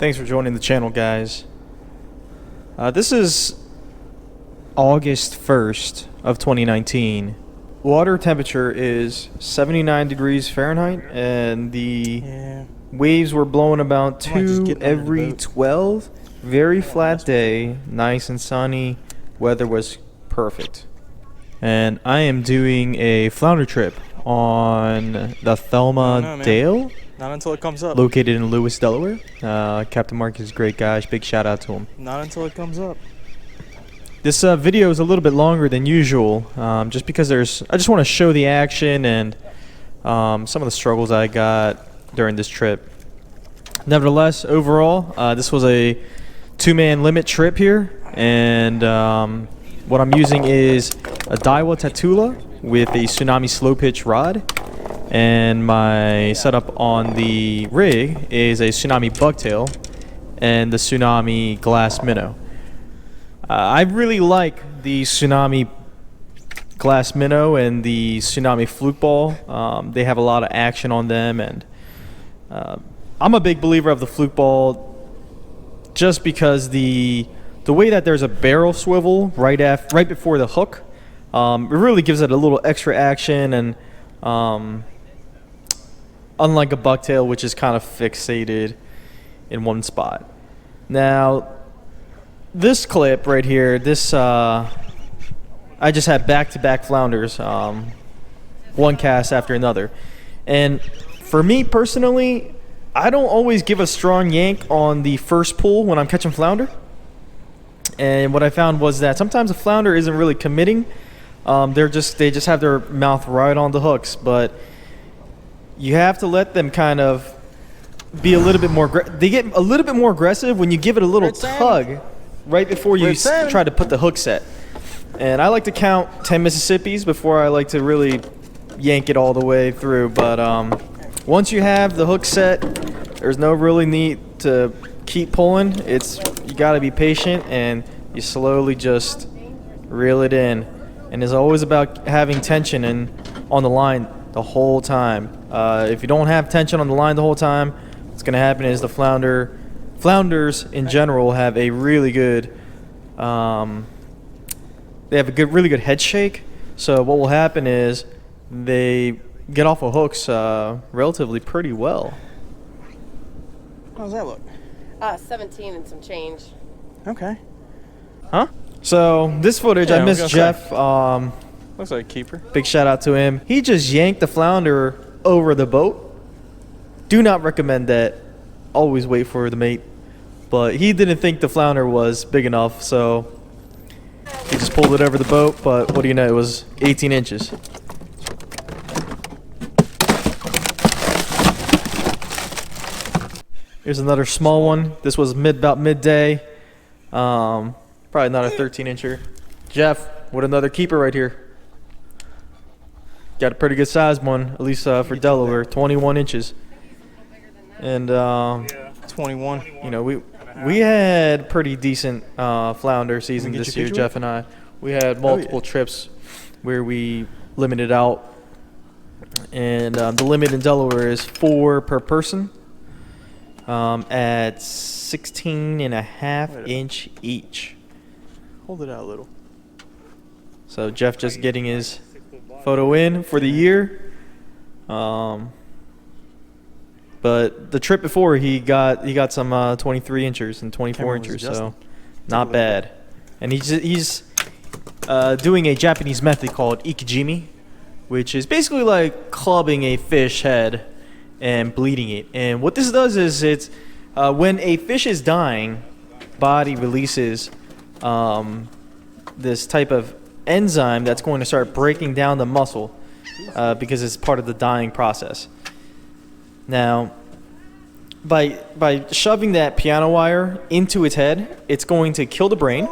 Thanks for joining the channel, guys. This is August 1st of 2019. Water temperature is 79 degrees Fahrenheit, and the waves were blowing about 2 every 12. Very flat day, nice and sunny. Weather was perfect. And I am doing a flounder trip on the Thelma Dale. Not until it comes up. Located in Lewis, Delaware. Captain Mark is a great guy. Big shout out to him. Not until it comes up. This video is a little bit longer than usual, just because I just want to show the action and some of the struggles I got during this trip. Nevertheless, overall, this was a 2-man limit trip here, and what I'm using is a Daiwa Tatula with a Tsunami slow pitch rod. And my setup on the rig is a Tsunami bucktail and the Tsunami glass minnow. I really like the Tsunami glass minnow and the Tsunami fluke ball. They have a lot of action on them, and I'm a big believer of the fluke ball just because the way that there's a barrel swivel right before the hook, it really gives it a little extra action, and unlike a bucktail, which is kind of fixated in one spot. Now, this clip right here, I just had back-to-back flounders, one cast after another. And for me personally, I don't always give a strong yank on the first pull when I'm catching flounder. And what I found was that sometimes a flounder isn't really committing. They just have their mouth right on the hooks, but you have to let them kind of be a little bit more. They get a little bit more aggressive when you give it a little tug right before you try to put the hook set. And I like to count 10 Mississippis before I like to really yank it all the way through. But once you have the hook set, there's no really need to keep pulling. You got to be patient, and you slowly just reel it in. And it's always about having tension on the line the whole time. If you don't have tension on the line the whole time, what's going to happen is the flounders in general have a really good, they have a really good head shake. So what will happen is they get off of hooks relatively pretty well. How does that look? 17 and some change. Okay. Huh? So this footage, I missed Jeff. Looks like a keeper. Big shout out to him. He just yanked the flounder over the boat. Do not recommend that. Always wait for the mate. But he didn't think the flounder was big enough, so he just pulled it over the boat. But what do you know? It was 18 inches. Here's another small one. This was about midday. Probably not a 13-incher. Jeff with another keeper right here. Got a pretty good sized one, at least for Delaware, 21 inches. And 21. You know, we had pretty decent flounder season this year, Jeff and I. We had multiple trips where we limited out, and the limit in Delaware is 4 per person at 16 and a half inch each. Hold it out a little. So Jeff just getting his photo in for the year, but the trip before he got some 23 inchers and 24 inchers, so not bad. And he's doing a Japanese method called ikijimi, which is basically like clubbing a fish head and bleeding it. And what this does is it's when a fish is dying, body releases this type of enzyme that's going to start breaking down the muscle because it's part of the dying process. Now, by shoving that piano wire into its head, it's going to kill the brain,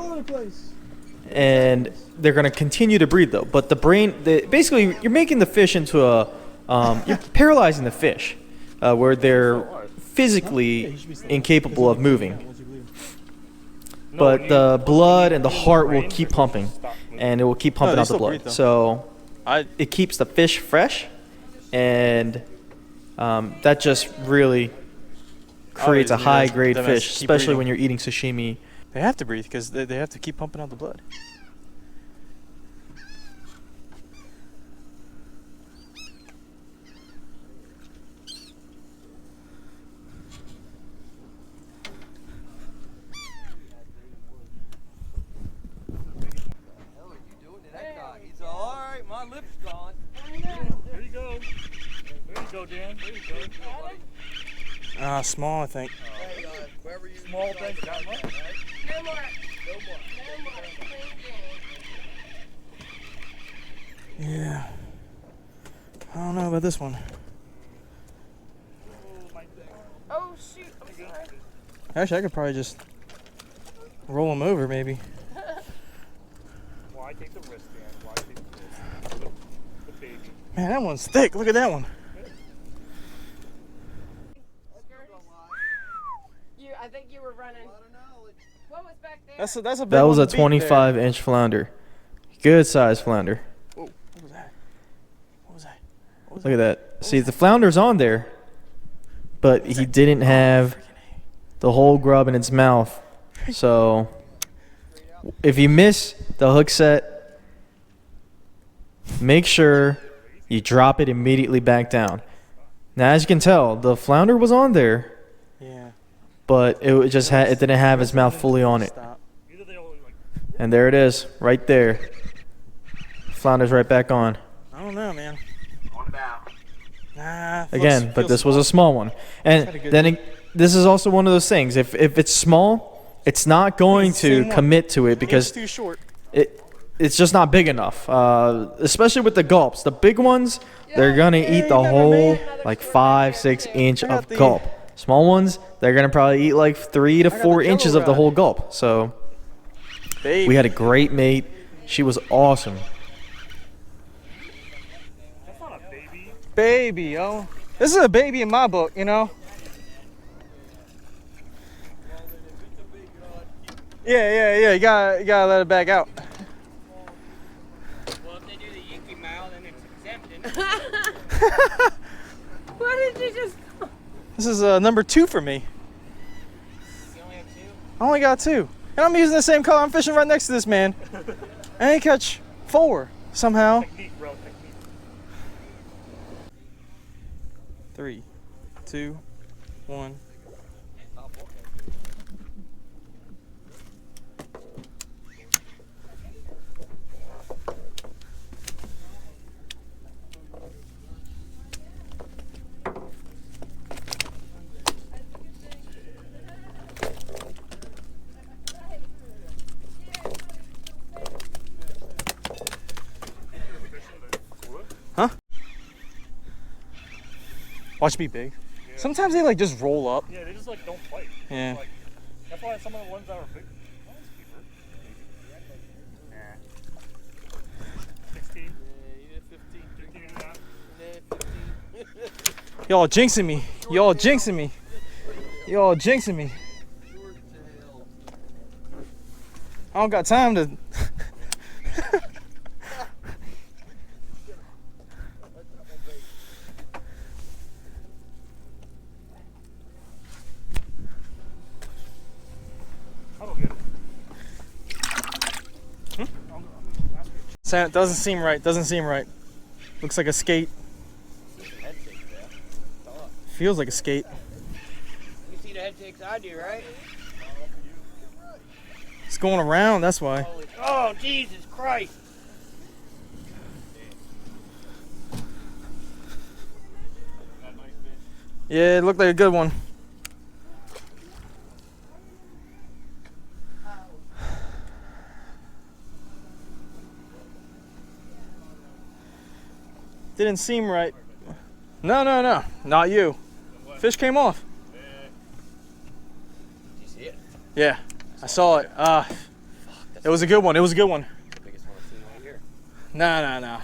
and they're going to continue to breathe though. But the brain, basically, you're making the fish into you're paralyzing the fish, where they're physically incapable of moving. But the blood and the heart will keep pumping, and it will keep pumping out the blood. So it keeps the fish fresh, and that just really creates a Always knew that. high-grade That must fish, keep especially breathing. when you're eating sashimi. They have to breathe because they have to keep pumping out the blood. He's all right. My lips gone. There you go. There you go, Dan. There you go. Small, I think. Small thing, not much. No more. No more. Yeah. I don't know about this one. Oh shoot! I'm sorry. Actually, I could probably just roll them over, maybe. Why take the risk, Dan? Why take the risk? The baby. Man, that one's thick. Look at that one. I think you were running. What was back there? That's a big That was one a to beat there. 25-inch flounder. Good size flounder. Whoa, what was that? What was that? What was Look at that. See, the flounder's on there, but he didn't have the whole grub in its mouth. So if you miss the hook set, make sure you drop it immediately back down. Now, as you can tell, the flounder was on there, Yeah. but it just it didn't have its mouth fully on it. Stop. Either they all like. And there it is, right there. Flounder's right back on. I don't know, man. On bow. Nah. Again, but this was a small one. And Had a good then this is also one of those things. If it's small, it's not going It's the same to one. commit to it It's because too short. it's just not big enough. Especially with the gulps. The big ones, they're gonna eat you the got whole me. like 5-6 inch I got of the- gulp. Small ones, they're gonna probably eat like 3 to got the 4 inches of the Jello whole gulp. So Baby. we had a great mate. She was awesome. That's not a baby. Baby, yo. This is a baby in my book, you know? Yeah. You gotta let it back out. Well, if they do the Yankee mile, then it's exempted. What did you just? This is number 2 for me. You only have 2? I only got 2. And I'm using the same color. I'm fishing right next to this man. And he catch 4 somehow. Technique, bro. Technique. 3, 2, 1. Huh? Watch me big. Sometimes they like just roll up. Yeah, they just like don't fight. Yeah. Like, that's why some of the ones that are big. Oh, that's keeper. Nah. 16. 15 and a half. Y'all jinxing me. Y'all jinxing me. Y'all jinxing me. I don't got time to. I don't get it. It doesn't seem right. Doesn't seem right. Looks like a skate. Feels like a skate. You see the head shakes I do, right? It's going around. That's why. Oh, Jesus Christ. Yeah, it looked like a good one. Didn't seem right. No. Not you. Fish came off. Did you see it? Yeah, I saw it. It was a good one. It was a good one. The biggest one I've seen right here. No.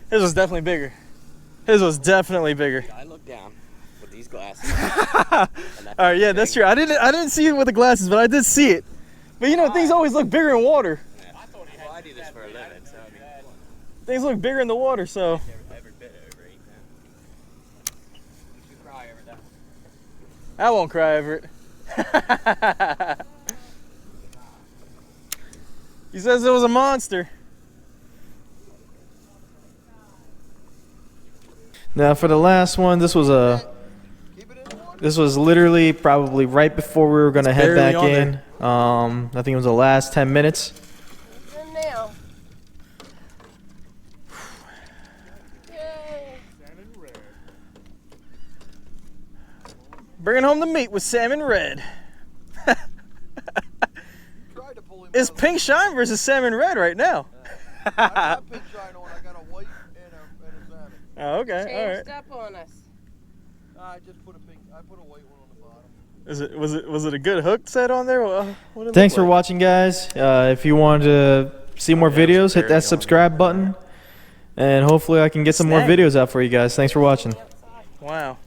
His was definitely bigger. His was definitely bigger. I look down with these glasses. All right, yeah, that's true. I didn't see it with the glasses, but I did see it. But you know, things always look bigger in water. Well, I do this for a living, so I mean, Things look bigger in the water, so. every bit over 8 pounds. You cry every time. I won't cry over it. He says it was a monster. Now for the last one, this was literally probably right before we were gonna head barely back on in. I think it was the last 10 minutes. And now. Yay. Salmon red. Bringing home the meat with salmon red. It's pink shine versus salmon red right now. I got pink shine on. I got a white and a salmon. Oh, okay, all Changed right. up on us. I just put a pink. I put a white one on the bottom. Was it a good hook set on there? What did it Thanks look for like? watching, guys. If you want to see more videos, hit that subscribe button, and hopefully I can get some more Snag. videos out for you guys. Thanks for watching. Wow.